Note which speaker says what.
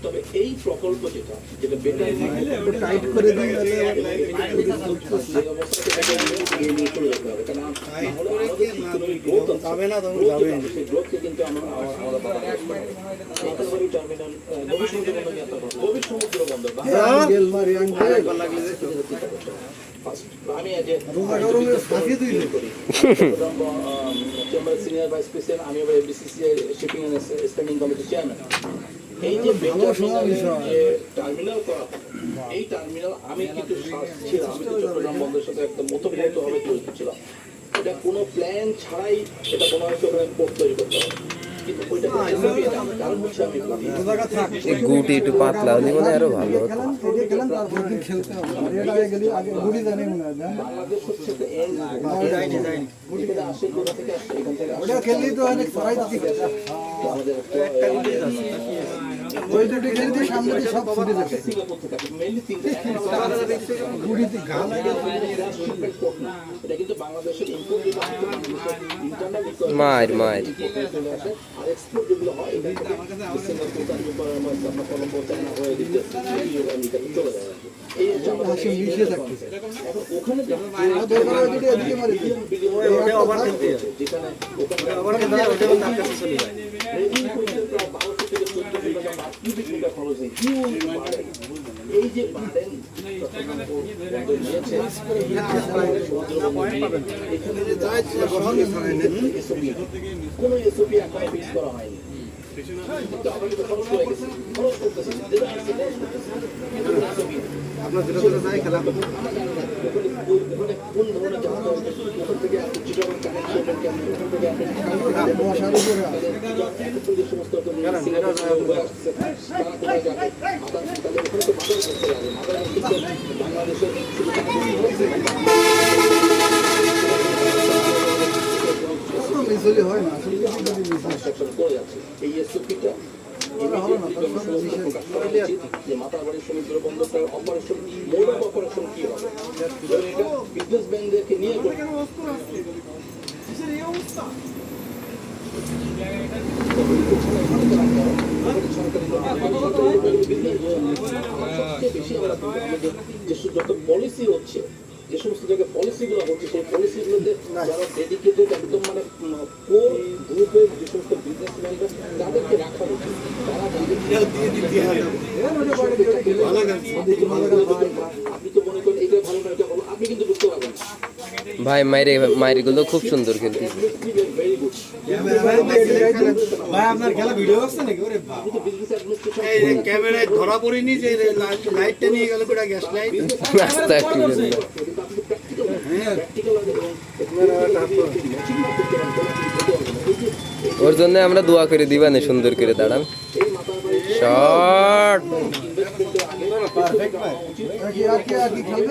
Speaker 1: তবে এই প্রকল্প যেটা
Speaker 2: টাইট করে দিই
Speaker 1: গভীর সমুদ্র বন্দর আমি সিনিয়র ভাইস প্রেসিডেন্ট, আমি বিসিসিআই শিপিং এন্ড স্ট্যান্ডিং কমিটির চেয়ারম্যান। এই যে টার্মিনাল করা এই টার্মিনাল আমি কিন্তু ছিলাম, আমি চট্টগ্রাম বন্দরের সাথে একটা মতভাবে জড়িত ছিলাম। এটা কোনো প্ল্যান ছাড়াই এটা মনে হচ্ছে ওখানে পোর্ট তৈরি করতে হবে, কিন্তু ওইটা কারণ হচ্ছে আমি
Speaker 3: গুটি একটু পাতলা হলে মানে আরো ভালো হতো।
Speaker 1: বাংলাদেশ হচ্ছে আসে কোথা থেকে আসছে, এখান থেকে আসে আমাদের সিঙ্গাপুর থেকে মেইনলি এটা কিন্তু বাংলাদেশের ইম্পোর্ট ইন্টারনাল
Speaker 3: মার মার
Speaker 1: আর এক্সপোর্ট যেগুলো হয় সিঙ্গাপুর আপনার কলম্বো চায়না হয়ে দিতে চলে যায়। এই ওখানে এই যে কোনো এসওপি এখনো ফিক্স করা হয়নি, কিন্তু আমরা কিন্তু খরচ করে গেছি, খরচ করতেছি আপনার যেটা চাই খেলা কোন ধরনের জাহাজ ওখান থেকে চিটাগং কানেকশন থেকে সমস্ত বাংলাদেশের
Speaker 2: হয় না
Speaker 1: করে যাচ্ছে। এই এসওপিটা যে মাতারবাড়ি সমুদ্র বন্দরটার অপারেশন মোড অফ অপারেশন কি হবে, এটা বিজনেস ব্যাংকদেরকে নিয়ে যত পলিসি হচ্ছে, যে সমস্ত জায়গায় পলিসিগুলো হচ্ছে, সেই পলিসিগুলোতে যারা ডেডিকেটেড একদম মানে কোর গ্রুপের যে সমস্ত বিজনেসম্যানরা তাদেরকে রাখা উচিত। আপনি তো মনে করেন এটা ভালো না এটা ভালো, আপনি কিন্তু বুঝতে পারবেন
Speaker 3: ভাই মাইরে গুলো খুব সুন্দর খেলতে।
Speaker 2: ভাই আপনার খেলা ভিডিও করছে নাকি? ওরে বাবা, এই যে ক্যামেরায় ধরা পড়েনি যে লাইটটা নিয়ে গেল কোটা গ্যাস লাইট
Speaker 3: রাস্তা কি বলবো। ওর জন্য আমরা দোয়া করে দিবানে সুন্দর করে দাঁড়ান শট।